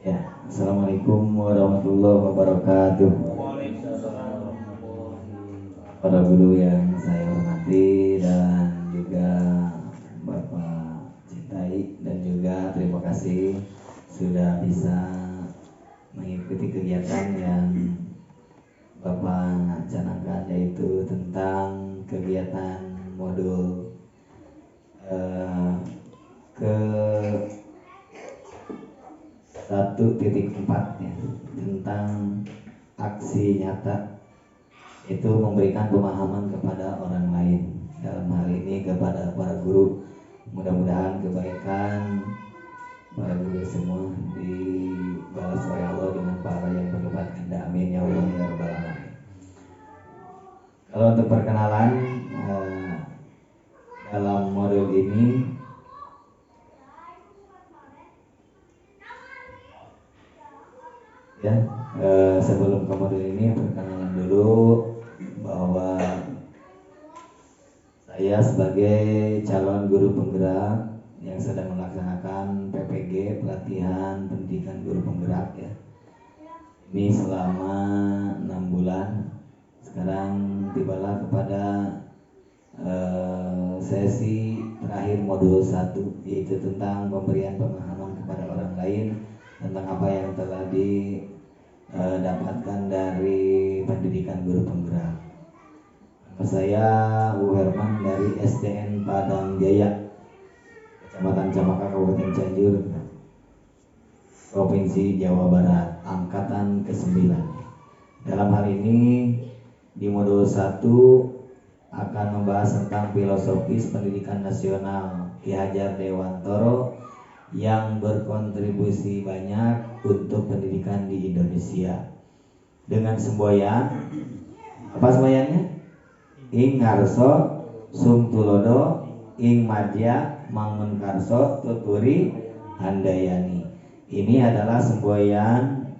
Ya, Assalamualaikum warahmatullahi wabarakatuh. Para guru yang saya hormati dan juga Bapak cintai, dan juga terima kasih sudah bisa mengikuti kegiatan yang Bapak canangkan, yaitu tentang kegiatan modul ke 1.4 ya, tentang aksi nyata, itu memberikan pemahaman kepada orang lain, dalam hal ini kepada para guru. Mudah-mudahan kebaikan para guru semua dibalas oleh Allah dengan pahala yang berlipat ganda. Amin ya Allah ya rabbal alamin. Kalau untuk perkenalan, dalam modul ini ya, sebelum ke modul ini perkenalan dulu bahwa saya sebagai calon guru penggerak yang sedang melaksanakan PPG, pelatihan pendidikan guru penggerak ya. Ini selama 6 bulan. Sekarang tibalah kepada sesi terakhir modul 1, yaitu tentang pemberian pemahaman kepada orang lain tentang apa yang telah didapatkan dari pendidikan guru penggerak. Saya U Herman dari SDN Padang Jaya, Kecamatan Camaka, Kabupaten Cianjur, Provinsi Jawa Barat, angkatan ke-9. Dalam hal ini di modul 1 akan membahas tentang filosofis pendidikan nasional Ki Hajar Dewantoro yang berkontribusi banyak untuk pendidikan di Indonesia. Dengan semboyan, apa semboyannya? Ing ngarso sum tulodo ing madya mangun karso tuturi handayani. Ini adalah semboyan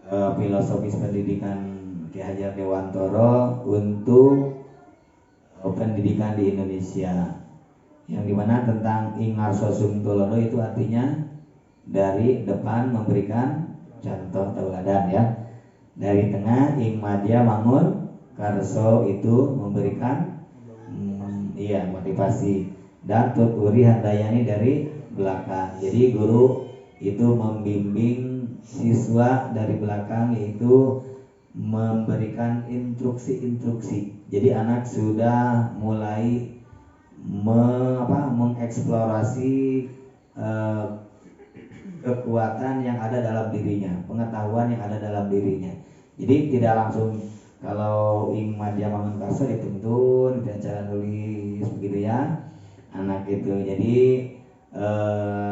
filosofis pendidikan Ki Hajar Dewantoro untuk pendidikan di Indonesia, yang dimana tentang ing ngarso sum tulodo itu artinya dari depan memberikan contoh tauladan ya, dari tengah ing madya mangun karso itu memberikan motivasi, dan tuturi handayani dari belakang. Jadi guru itu membimbing siswa dari belakang, yaitu memberikan instruksi-instruksi. Jadi anak sudah mulai mengeksplorasi kekuatan yang ada dalam dirinya, pengetahuan yang ada dalam dirinya. Jadi tidak langsung kalau ing madya mangun karso dituntun dan cara nulis begitu ya anak itu. Jadi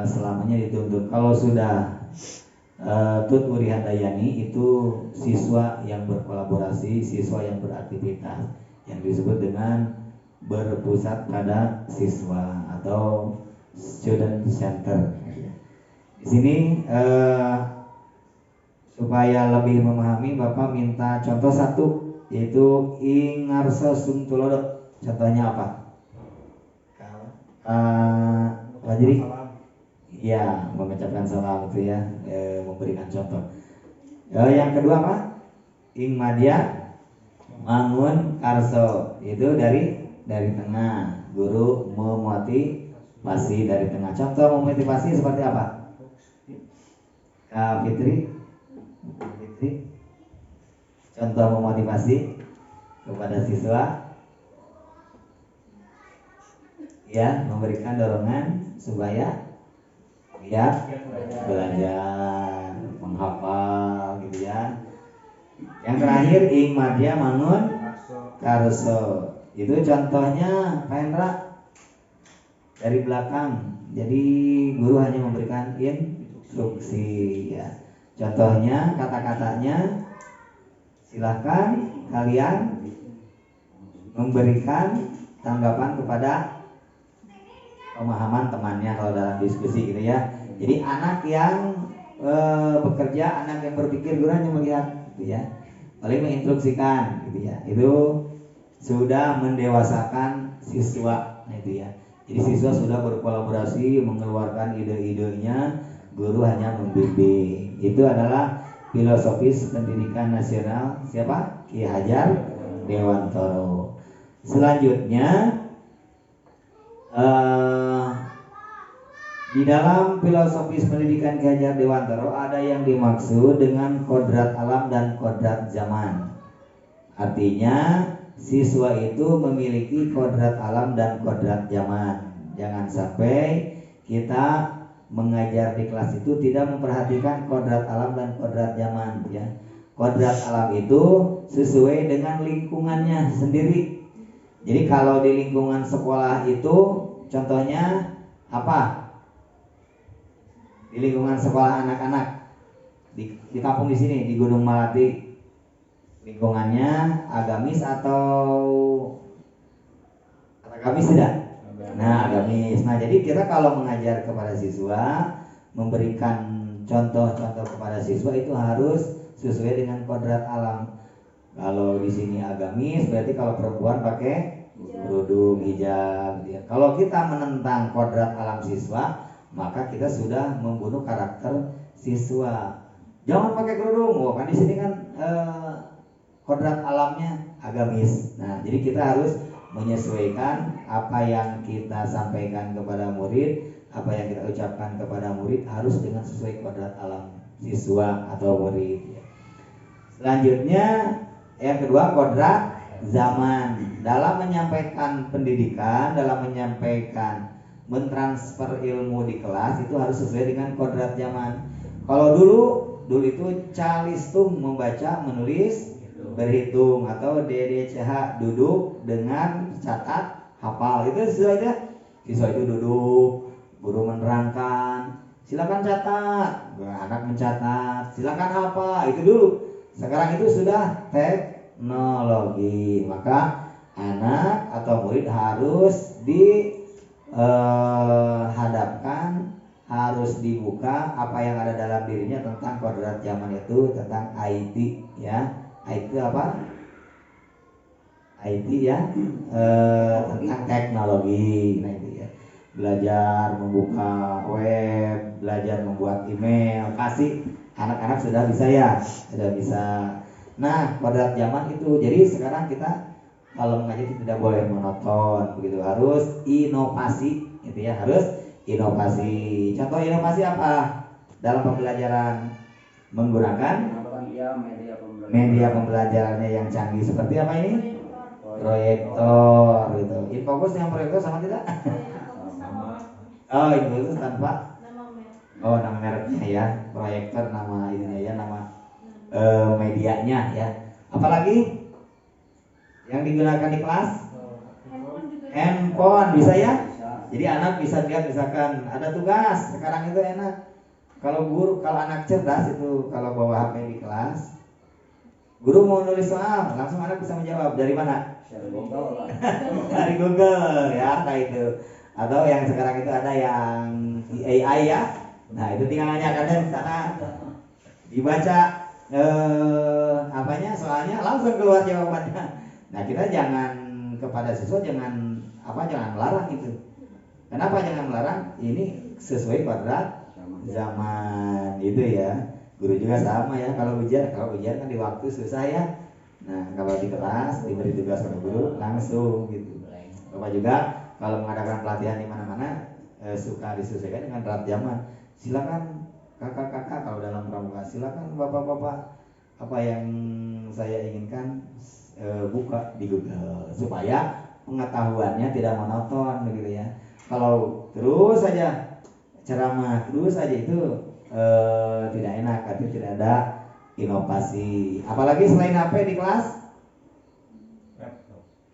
selamanya dituntun. Kalau sudah tuturi handayani itu siswa yang berkolaborasi, siswa yang beraktivitas, yang disebut dengan berpusat pada siswa atau student center. Di sini supaya lebih memahami, Bapak minta contoh 1, yaitu ing ngarso sum tulodo. Contohnya apa? Jadi ya, mengucapkan salam itu ya, memberikan contoh. Yang kedua apa? Ing madya mangun karso, itu dari tengah. Guru memotivasi dari tengah. Contoh memotivasi seperti apa? Kak Fitri, contoh memotivasi kepada siswa ya, memberikan dorongan supaya belajar, menghafal gitu ya. Yang terakhir ing madya mangun karso, itu contohnya Pendra dari belakang. Jadi guru hanya memberikan instruksi ya. Contohnya, kata-katanya silahkan kalian memberikan tanggapan kepada pemahaman temannya kalau dalam diskusi gitu ya. Jadi anak yang bekerja, anak yang berpikir, guru hanya melihat gitu ya, paling menginstruksikan gitu ya. Itu sudah mendewasakan siswa itu ya. Jadi siswa sudah berkolaborasi, mengeluarkan ide-idenya guru hanya membimbing. Itu adalah filosofis pendidikan nasional siapa? Ki Hajar Dewantoro. Selanjutnya di dalam filosofis pendidikan Ki Hajar Dewantoro ada yang dimaksud dengan kodrat alam dan kodrat zaman. Artinya siswa itu memiliki kodrat alam dan kodrat zaman. Jangan sampai kita mengajar di kelas itu tidak memperhatikan kodrat alam dan kodrat zaman ya. Kodrat alam itu sesuai dengan lingkungannya sendiri. Jadi kalau di lingkungan sekolah itu contohnya apa? Di lingkungan sekolah anak-anak di kampung di sini di Gunung Melati, lingkungannya agamis atau agamis tidak? Nah, agamis. Nah, jadi kita kalau mengajar kepada siswa, memberikan contoh-contoh kepada siswa itu harus sesuai dengan kodrat alam. Kalau di sini agamis, berarti kalau perempuan pakai kerudung, hijab. Ya. Kalau kita menentang kodrat alam siswa, maka kita sudah membunuh karakter siswa. Jangan pakai kerudung, oh, kan di sini kan kodrat alamnya agamis. Nah, jadi kita harus menyesuaikan apa yang kita sampaikan kepada murid, apa yang kita ucapkan kepada murid harus dengan sesuai kodrat alam siswa atau murid. Selanjutnya yang kedua kodrat zaman. Dalam menyampaikan pendidikan, dalam menyampaikan mentransfer ilmu di kelas itu harus sesuai dengan kodrat zaman. Kalau dulu itu calistung membaca, menulis, berhitung atau DDCH duduk dengan catat hafal itu sesuai aja. Siswa itu duduk, guru menerangkan, silakan catat, anak mencatat, silakan hafal itu dulu. Sekarang itu sudah teknologi, maka anak atau murid harus dihadapkan, harus dibuka apa yang ada dalam dirinya tentang kodrat zaman itu, tentang IT ya. IT apa? IT ya, tentang teknologi. Nah itu ya, belajar membuka web, belajar membuat email, kasih anak-anak sudah bisa ya, sudah bisa. Nah kodrat zaman itu, jadi sekarang kita kalau mengajar tidak boleh monoton, begitu, harus inovasi, gitu ya, harus inovasi. Contoh inovasi apa dalam pembelajaran? Menggunakan media pembelajarannya yang canggih seperti apa ini? Proyektor gitu. Infokus yang proyektor sama tidak? Oh, itu tanpa nama mereknya ya. Proyektor nama ininya ya, nama medianya ya. Apalagi yang digunakan di kelas? Handphone bisa ya? Jadi anak bisa lihat misalkan ada tugas, sekarang itu enak. Kalau anak cerdas itu kalau bawa HP di kelas, guru mau nulis soal, langsung anak bisa menjawab. Dari mana? Dari Google ya, nah itu. Atau yang sekarang itu ada yang AI ya. Nah itu tinggal nanyakan di sana, dibaca apanya soalnya langsung keluar jawabannya. Nah kita jangan kepada siswa jangan melarang itu. Kenapa jangan melarang? Ini sesuai kodrat zaman itu ya. Guru juga sama ya, kalau ujian kan di waktu susah ya. Nah kalau di kelas diberi tugas oleh guru langsung gitu. Bapak juga kalau mengadakan pelatihan di mana-mana suka disesuaikan dengan kodrat zaman. Silakan kakak-kakak kalau dalam pramuka, silakan bapak-bapak, apa yang saya inginkan buka di Google supaya pengetahuannya tidak monoton begitu ya. Kalau terus saja ceramah terus saja itu tidak enak, artinya tidak ada inovasi. Apalagi selain HP di kelas?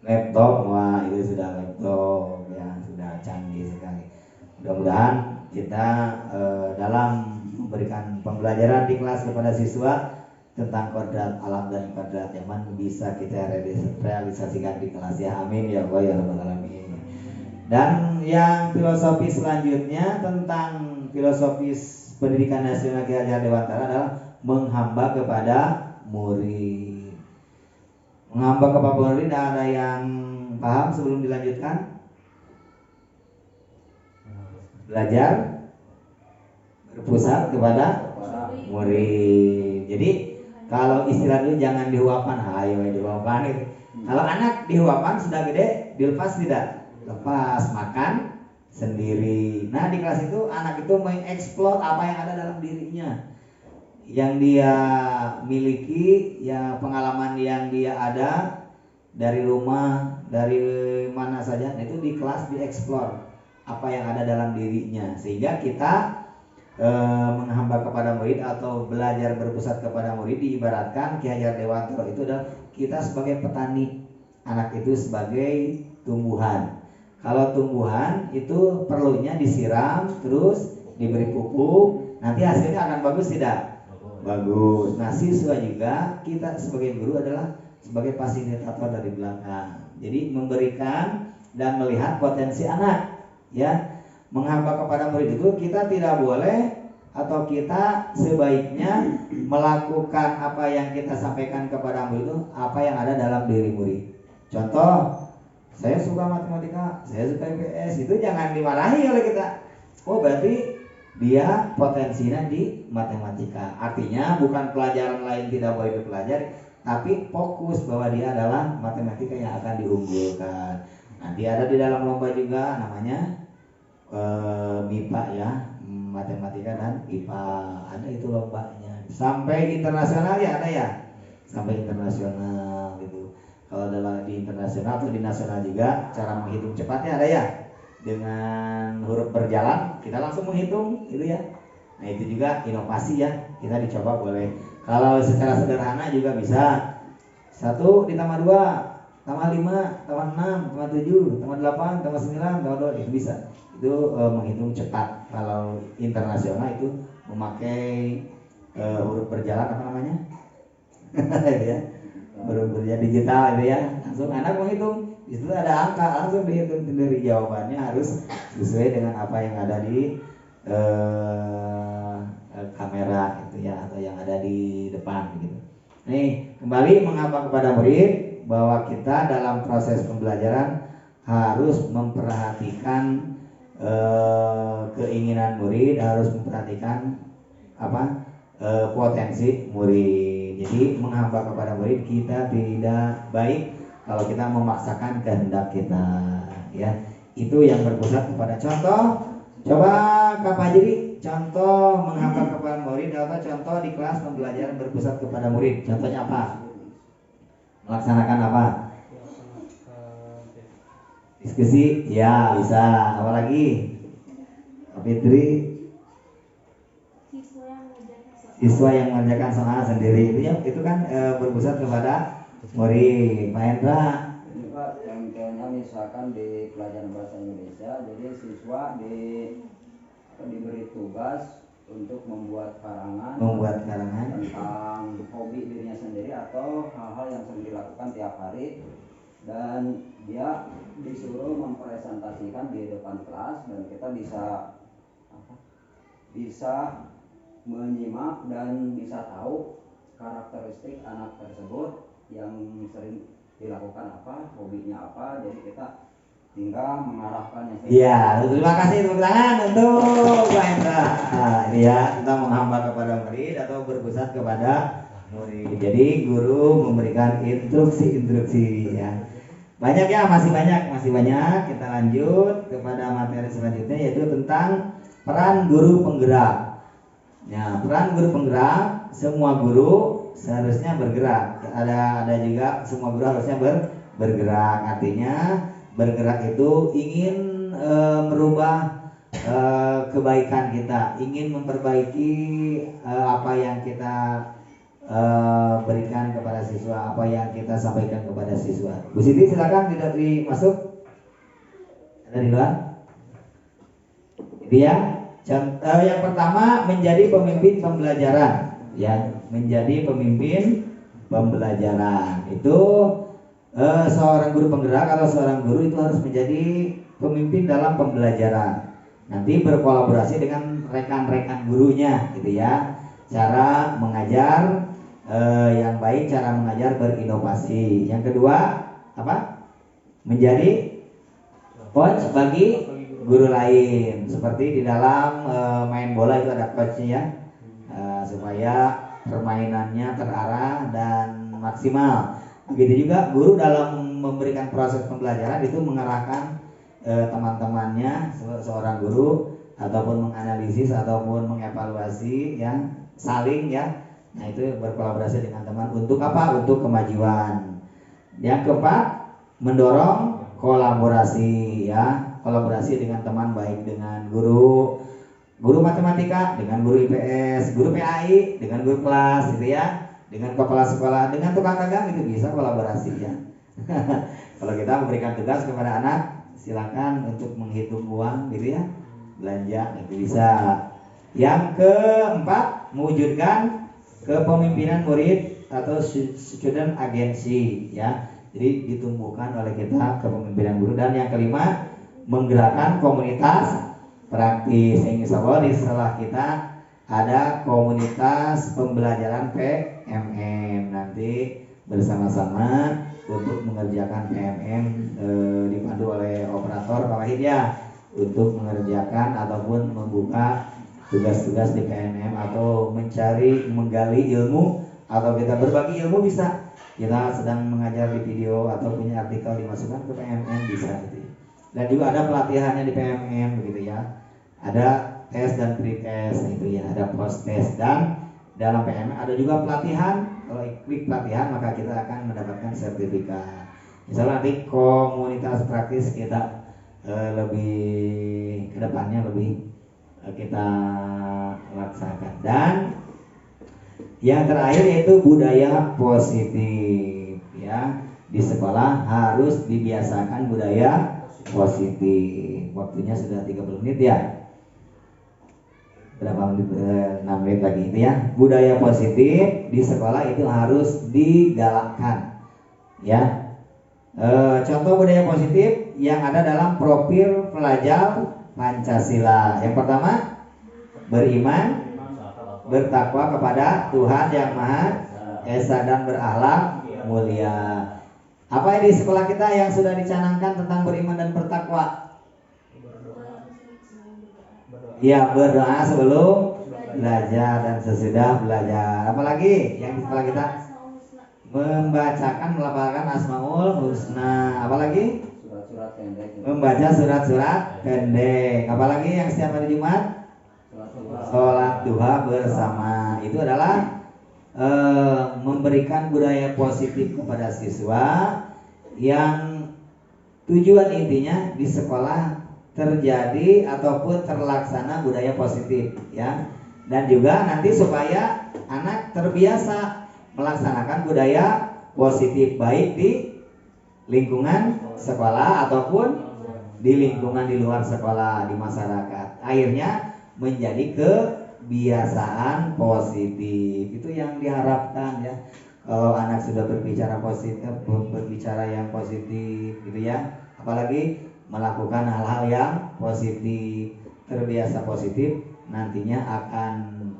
Laptop, wah itu sudah laptop ya, sudah canggih sekali. Mudah-mudahan kita dalam memberikan pembelajaran di kelas kepada siswa tentang kodrat alam dan kodrat zaman bisa kita realisasikan di kelas ya. Amin ya Allah ya rabbal alamin. Dan yang filosofi selanjutnya tentang filosofis pendidikan nasional Ki Hajar Dewantara adalah menghamba kepada murid. Menghamba kepada murid, ada yang paham sebelum dilanjutkan? Belajar berpusat kepada murid. Jadi kalau istilah dulu jangan dihuapan, ayo dihuapan gitu. Kalau anak dihuapan sudah gede, dilepas tidak? Lepas, makan sendiri. Nah di kelas itu anak itu mengeksplor apa yang ada dalam dirinya, yang dia miliki, ya pengalaman yang dia ada dari rumah, dari mana saja. Nah, itu di kelas dieksplor apa yang ada dalam dirinya, sehingga kita menghamba kepada murid atau belajar berpusat kepada murid diibaratkan Ki Hajar Dewanto itu adalah kita sebagai petani, anak itu sebagai tumbuhan. Kalau tumbuhan itu perlunya disiram terus diberi pupuk, nanti hasilnya akan bagus tidak? Bagus. Nah siswa juga kita sebagai guru adalah sebagai fasilitator dari belakang. Jadi memberikan dan melihat potensi anak, ya. Menghamba kepada murid itu kita tidak boleh atau kita sebaiknya melakukan apa yang kita sampaikan kepada murid itu apa yang ada dalam diri murid. Contoh, saya suka matematika, saya suka IPS, itu jangan dimarahi oleh kita. Oh berarti dia potensinya di matematika. Artinya bukan pelajaran lain tidak boleh dipelajari, tapi fokus bahwa dia adalah matematika yang akan diunggulkan. Nanti ada di dalam lomba juga namanya MIPA ya, matematika dan IPA, ada itu lombanya. Sampai internasional ya ada ya, sampai internasional gitu. Kalau dalam di internasional atau di nasional juga cara menghitung cepatnya ada ya, dengan huruf berjalan kita langsung menghitung gitu ya. Nah itu juga inovasi ya, kita dicoba boleh. Kalau secara sederhana juga bisa 1 ditambah 2 tambah 5 tambah 6 tambah 7 tambah 8 tambah 9 tambah 2, itu bisa. Itu menghitung cepat. Kalau internasional itu memakai huruf berjalan apa namanya? Ya, huruf berjalan digital itu ya. Langsung anak menghitung, di situ ada angka, langsung dihitung sendiri, jawabannya harus sesuai dengan apa yang ada di kamera itu ya, atau yang ada di depan gitu. Nih, kembali mengapa kepada murid bahwa kita dalam proses pembelajaran harus memperhatikan keinginan murid, harus memperhatikan apa potensi murid. Jadi menghamba kepada murid kita tidak baik kalau kita memaksakan kehendak kita, ya. Itu yang berpusat kepada contoh. Coba Kak Fajri contoh menghamba kepada murid atau contoh di kelas pembelajaran berpusat kepada murid. Contohnya apa? Melaksanakan apa? Diskusi, ya bisa. Apa lagi? Fitri? Siswa yang mengerjakan soal sendiri itu ya, itu kan berpusat kepada murid. Pak Hendra? Juga contohnya misalkan di pelajaran bahasa Indonesia, jadi siswa diberi tugas untuk membuat karangan tentang hobi dirinya sendiri atau hal-hal yang sering dilakukan tiap hari, dan dia disuruh mempresentasikan di depan kelas, dan kita bisa menyimak dan bisa tahu karakteristik anak tersebut yang sering dilakukan apa, hobinya apa. Jadi kita tinggal mengarahkannya. Iya, terima kasih, tepuk tangan untuk Pak Hendra. Ini ya, kita menghamba kepada murid atau berpusat kepada murid. Jadi guru memberikan instruksi ya. Banyak ya, masih banyak. Kita lanjut kepada materi selanjutnya, yaitu tentang peran guru penggerak. Nah, peran guru penggerak, semua guru seharusnya bergerak. Ada juga semua guru harusnya bergerak. Artinya bergerak itu ingin merubah kebaikan kita, ingin memperbaiki apa yang kita berikan kepada siswa, apa yang kita sampaikan kepada siswa. Bu Siti silakan, tidak dimasuk. Ada di luar. Dia yang pertama menjadi pemimpin pembelajaran, ya, menjadi pemimpin pembelajaran itu seorang guru penggerak atau seorang guru itu harus menjadi pemimpin dalam pembelajaran. Nanti berkolaborasi dengan rekan-rekan gurunya, gitu ya. Cara mengajar yang baik, cara mengajar berinovasi. Yang kedua apa? Menjadi coach bagi guru lain. Seperti di dalam main bola itu ada coachnya ya, supaya permainannya terarah dan maksimal. Begitu juga guru dalam memberikan proses pembelajaran itu mengarahkan teman-temannya, seorang guru, ataupun menganalisis ataupun mengevaluasi ya, saling ya. Nah itu berkolaborasi dengan teman untuk apa? Untuk kemajuan. Yang keempat, mendorong kolaborasi ya, kolaborasi dengan teman, baik dengan guru matematika, dengan guru IPS, guru PAI, dengan guru kelas gitu ya, dengan kepala sekolah, dengan tukang dagang, itu bisa kolaborasi ya. Kalau kita memberikan tugas kepada anak, silakan untuk menghitung uang gitu ya, belanja, itu bisa. Yang keempat, mewujudkan kepemimpinan murid atau student agency ya. Jadi ditumbuhkan oleh kita kepemimpinan guru. Dan yang kelima, menggerakkan komunitas praktis. Insya Allah setelah kita ada komunitas pembelajaran PMM, nanti bersama-sama untuk mengerjakan PMM dipandu oleh operator Pak Wahid ya, untuk mengerjakan ataupun membuka tugas-tugas di PMM atau menggali ilmu, atau kita berbagi ilmu bisa. Kita sedang mengajar di video atau punya artikel dimasukkan ke PMM bisa gitu. Dan juga ada pelatihannya di PMM begitu ya. Ada tes dan pre-test itu ya, ada post-test, dan dalam PMM ada juga pelatihan. Kalau klik pelatihan maka kita akan mendapatkan sertifikat. Misalnya nanti komunitas praktis kita lebih kedepannya lebih kita laksanakan. Dan yang terakhir yaitu budaya positif ya. Di sekolah harus dibiasakan budaya positif. Waktunya sudah 30 menit ya. Berapa menit? 6 menit lagi itu ya. Budaya positif di sekolah itu harus digalakkan ya. Contoh budaya positif yang ada dalam profil pelajar Pancasila. Yang pertama, beriman, bertakwa kepada Tuhan Yang Maha Esa dan berakhlak mulia. Apa yang di sekolah kita yang sudah dicanangkan tentang beriman dan bertakwa? Ya, berdoa sebelum belajar dan sesudah belajar. Apalagi yang di sekolah kita? Membacakan, melafalkan Asmaul Husna. Apalagi? Surat-surat pendek. Membaca surat-surat pendek. Apalagi yang setiap hari Jumat? Sholat duha bersama. Itu adalah memberikan budaya positif kepada siswa, yang tujuan intinya di sekolah terjadi ataupun terlaksana budaya positif ya. Dan juga nanti supaya anak terbiasa melaksanakan budaya positif, baik di lingkungan sekolah ataupun di lingkungan di luar sekolah, di masyarakat. Akhirnya menjadi kebiasaan positif. Itu yang diharapkan ya. Kalau anak sudah berbicara positif, berbicara yang positif gitu ya, apalagi melakukan hal-hal yang positif, terbiasa positif, nantinya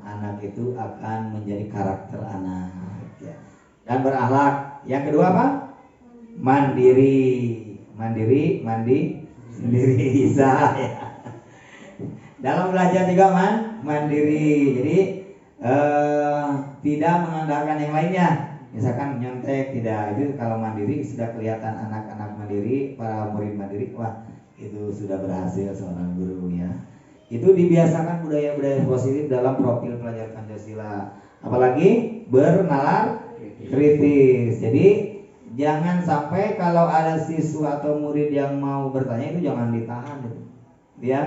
anak itu akan menjadi karakter anak ya. Dan berakhlak. Yang kedua apa? Mandiri, mandi sendiri bisa ya. Dalam belajar juga mandiri. Jadi tidak mengandalkan yang lainnya. Misalkan nyontek, tidak. Itu kalau mandiri sudah kelihatan anak-anak mandiri, para murid mandiri, wah itu sudah berhasil seorang guru ya. Itu dibiasakan budaya-budaya positif dalam profil pelajar Pancasila. Apalagi bernalar kritis. Jadi jangan sampai kalau ada siswa atau murid yang mau bertanya itu jangan ditahan gitu. Ya.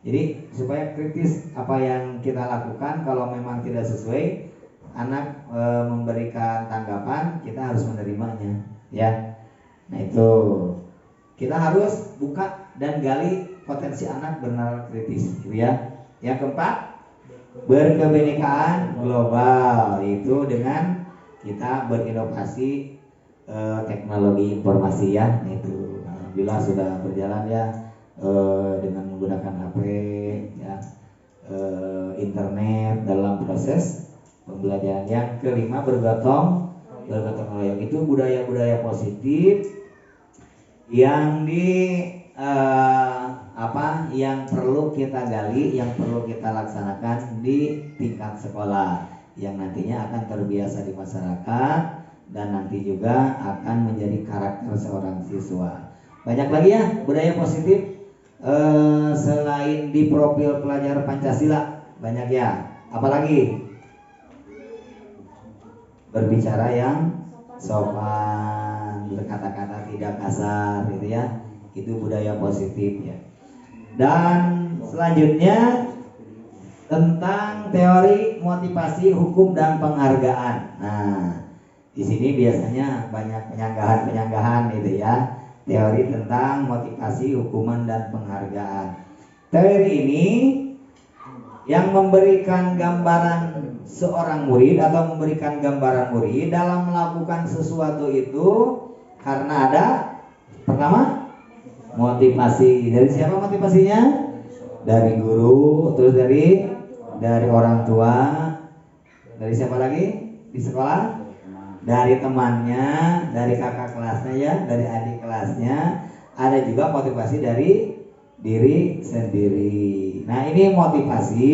Jadi supaya kritis apa yang kita lakukan, kalau memang tidak sesuai, anak memberikan tanggapan, kita harus menerimanya ya. Nah itu kita harus buka dan gali potensi anak bernalar kritis gitu ya. Yang keempat, berkebinekaan global, itu dengan kita berinovasi teknologi informasi ya. Nah, itu alhamdulillah sudah berjalan ya, dengan menggunakan HP ya, internet dalam proses pembelajaran. Yang kelima, bergotong royong. Itu budaya-budaya positif yang apa yang perlu kita gali, yang perlu kita laksanakan di tingkat sekolah, yang nantinya akan terbiasa di masyarakat dan nanti juga akan menjadi karakter seorang siswa. Banyak lagi ya budaya positif selain di profil pelajar Pancasila, banyak ya. Apalagi berbicara yang sopan, berkata-kata tidak kasar, gitu ya. Itu budaya positif ya. Dan selanjutnya tentang teori motivasi, hukum dan penghargaan. Nah, di sini biasanya banyak penyanggahan gitu ya. Teori tentang motivasi, hukuman dan penghargaan. Teori ini yang memberikan gambaran seorang murid atau memberikan gambaran murid dalam melakukan sesuatu itu karena ada pertama motivasi. Dari siapa motivasinya? Dari guru, terus dari orang tua, dari siapa lagi di sekolah? Dari temannya, dari kakak kelasnya ya, dari adik kelasnya. Ada juga motivasi dari diri sendiri. Nah ini motivasi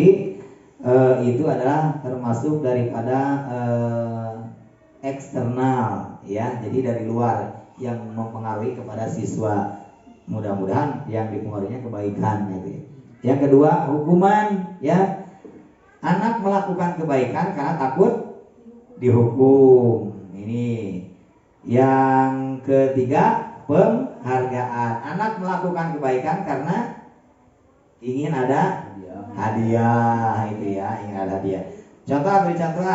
itu adalah termasuk daripada eksternal ya, jadi dari luar yang mempengaruhi kepada siswa. Mudah-mudahan yang dipengaruhinya kebaikan gitu. Yang kedua hukuman ya, anak melakukan kebaikan karena takut dihukum. Ini yang ketiga penghargaan, anak melakukan kebaikan karena ingin ada hadiah itu ya, ingin ada hadiah. Contoh, beri contoh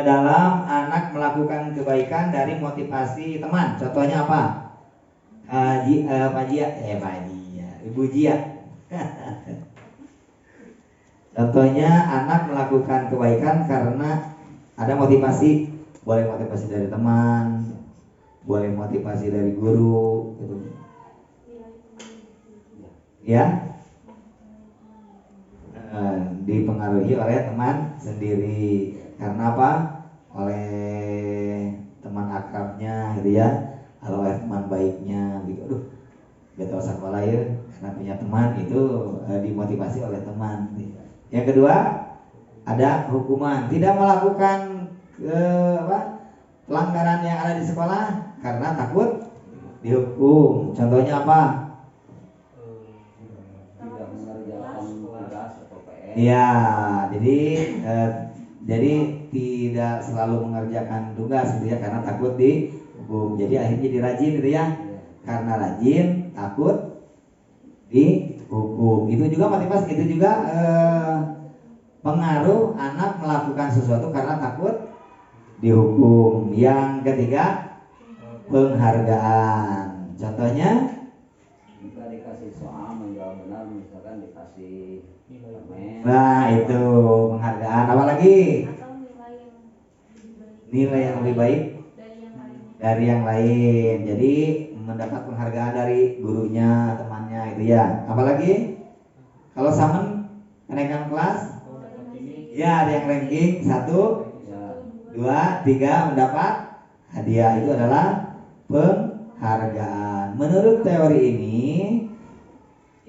dalam anak melakukan kebaikan dari motivasi teman. Contohnya apa? Pak Jia, Ibu Jia. Contohnya anak melakukan kebaikan karena ada motivasi, boleh motivasi dari teman, boleh motivasi dari guru, gitu. Ya, dipengaruhi oleh teman sendiri. Karena apa? Oleh teman akrabnya, gitu ya. Kalau oleh teman baiknya, gitu. Aduh, gak tahu sekolah ya, karena punya teman itu dimotivasi oleh teman. Yang kedua, ada hukuman, tidak melakukan pelanggaran yang ada di sekolah karena takut dihukum. Contohnya apa? Tidak mengerjakan tugas atau PR. Iya, jadi tidak selalu mengerjakan tugas gitu ya, karena takut dihukum. Jadi akhirnya jadi rajin gitu ya, karena rajin takut dihukum. Itu juga motivasi, itu juga pengaruh anak melakukan sesuatu karena takut dihukum. Yang ketiga penghargaan. Contohnya Jika dikasih soal menjawab benar, misalkan dikasih permen. nah itu penghargaan. Apalagi nilai yang lebih baik dari yang lain. Jadi mendapat penghargaan dari gurunya, temannya itu ya. Apalagi kalau samen kenaikan kelas ya, ada yang ranking 1, 2, 3 mendapat hadiah. Itu adalah penghargaan. Menurut teori ini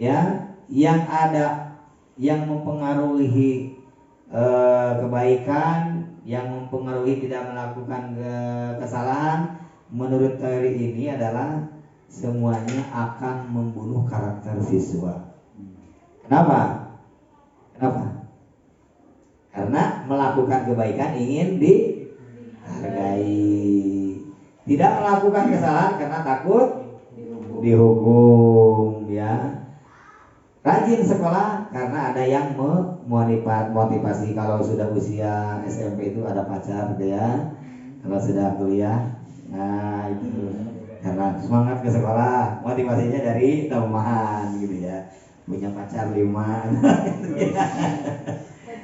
ya, yang ada yang mempengaruhi kebaikan, yang mempengaruhi tidak melakukan kesalahan, menurut teori ini adalah semuanya akan membunuh karakter siswa. Kenapa? Karena melakukan kebaikan ingin dihargai, tidak melakukan kesalahan karena takut dihukum ya. Rajin sekolah karena ada yang memotivasi. Kalau sudah usia SMP itu ada pacar gitu ya. Kalau sudah kuliah, nah itu karena semangat ke sekolah, motivasinya dari teman gitu ya. Punya pacar 5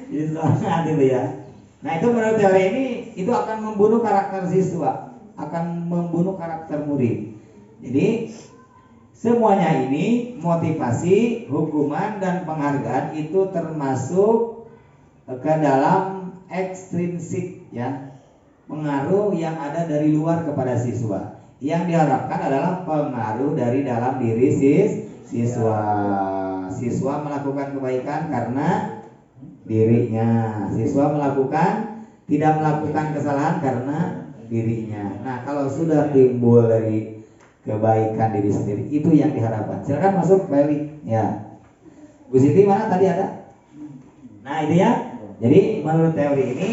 gitu semangat itu ya. Nah itu menurut teori ini itu akan membunuh karakter siswa, akan membunuh karakter murid. Jadi semuanya ini motivasi, hukuman dan penghargaan itu termasuk ke dalam ekstrinsik ya, pengaruh yang ada dari luar kepada siswa. Yang diharapkan adalah pengaruh dari dalam diri siswa. Siswa melakukan kebaikan karena dirinya. Siswa tidak melakukan kesalahan karena dirinya. Nah, kalau sudah timbul dari kebaikan diri sendiri, itu yang diharapkan. Silakan masuk, Pak Eli. Ya. Bu Siti mana tadi ada? Nah, itu ya. Jadi menurut teori ini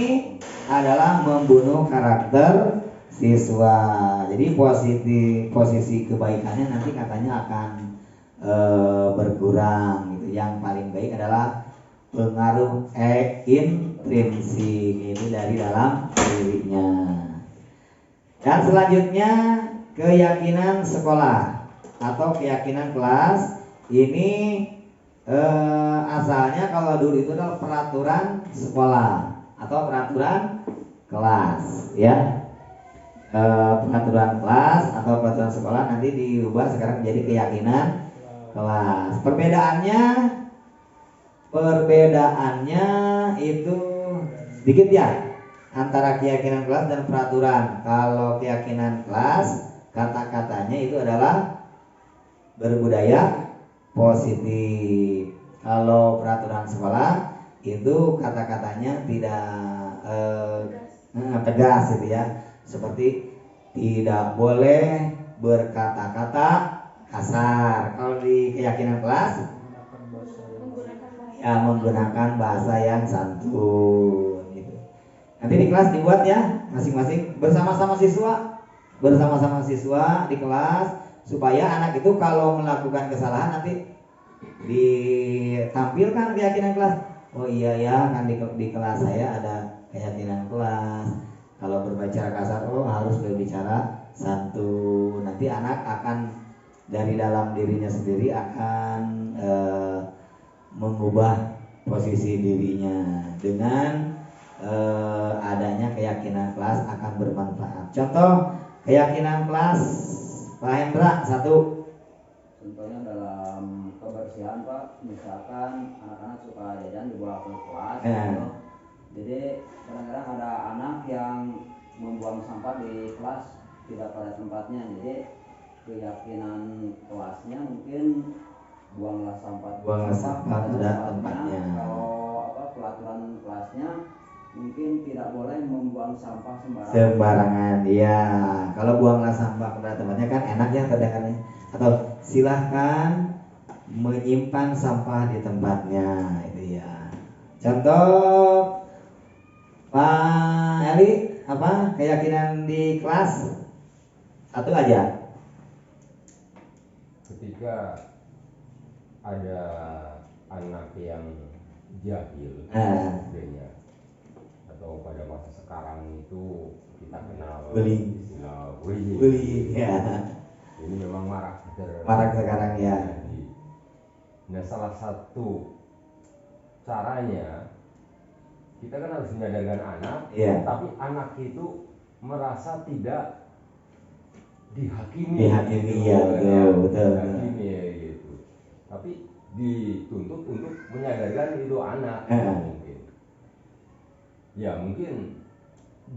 adalah membunuh karakter siswa. Jadi posisi kebaikannya nanti katanya akan berkurang gitu. Yang paling baik adalah pengaruh intrinsik, itu dari dalam dirinya. Dan selanjutnya keyakinan sekolah atau keyakinan kelas. Ini asalnya kalau dulu itu adalah peraturan sekolah atau peraturan kelas, ya. Peraturan kelas atau peraturan sekolah nanti diubah sekarang menjadi keyakinan kelas. Perbedaannya itu sedikit ya antara keyakinan kelas dan peraturan. Kalau keyakinan kelas, kata-katanya itu adalah berbudaya positif. Kalau peraturan sekolah itu kata-katanya tidak tegas gitu ya. Seperti tidak boleh berkata-kata kasar. Kalau di keyakinan kelas ya menggunakan bahasa yang santun gitu. Nanti di kelas dibuat ya masing-masing bersama-sama siswa di kelas, supaya anak itu kalau melakukan kesalahan nanti ditampilkan keyakinan kelas. Oh iya ya, kan di kelas saya ada keyakinan kelas. Kalau berbicara kasar, oh harus berbicara santun. Nanti anak akan dari dalam dirinya sendiri akan mengubah posisi dirinya dengan adanya keyakinan kelas akan bermanfaat. Contoh keyakinan kelas, Pak Hendra, satu. Contohnya dalam kebersihan, Pak, misalkan anak-anak suka jajan dibawa ke kelas, gitu. Jadi kadang-kadang ada anak yang membuang sampah di kelas tidak pada tempatnya. Jadi keyakinan kelasnya mungkin buanglah sampah pada tempatnya. Kalau peraturan kelasnya mungkin tidak boleh membuang sampah sembarangan. Ya, kalau buanglah sampah pada tempatnya kan enak ya kadang-kadang. Atau silahkan menyimpan sampah di tempatnya, itu ya. Contoh Pak Eli, apa keyakinan di kelas? Satu aja. Ketika ada anak yang jahil sebenarnya, atau pada masa sekarang itu kita kenal istilah bullying ya. Ini memang marak sekarang ya. Nah, salah satu caranya kita kan harus menyadarkan anak, tapi anak itu merasa tidak dihakimi ya, betul. Gitu. Tapi dituntut untuk menyadarkan itu anak mungkin. Ya mungkin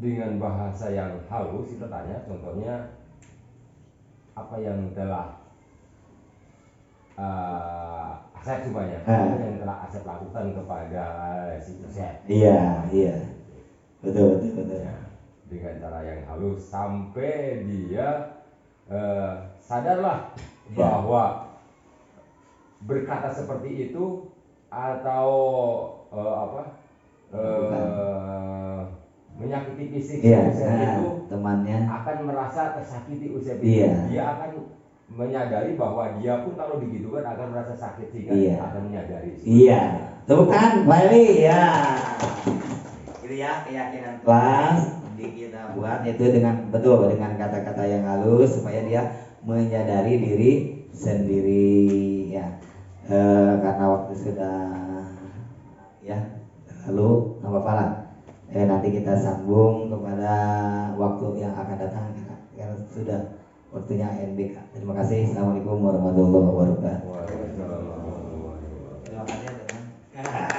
dengan bahasa yang halus kita tanya, contohnya apa yang telah Asep semuanya, apa yang telah Asep lakukan kepada si Asep. Iya, betul. Ya, dengan cara yang halus sampai dia sadarlah bahwa berkata seperti itu atau menyakiti fisik itu temannya akan merasa tersakiti Usep itu. Dia akan menyadari bahwa dia pun kalau digitukan akan merasa sakit sehingga akan menyadari. Temukan Pak Eli ya. Itu ya keyakinan kelas kita buat itu dengan betul dengan kata-kata yang halus supaya dia menyadari diri sendiri ya. Karena waktu sudah ya lalu nggak apa-apa lah. Nanti kita sambung kepada waktu yang akan datang karena sudah waktunya NBK. Terima kasih. Assalamualaikum warahmatullahi wabarakatuh. Waalaikumsalam warahmatullahi wabarakatuh. Terima kasih.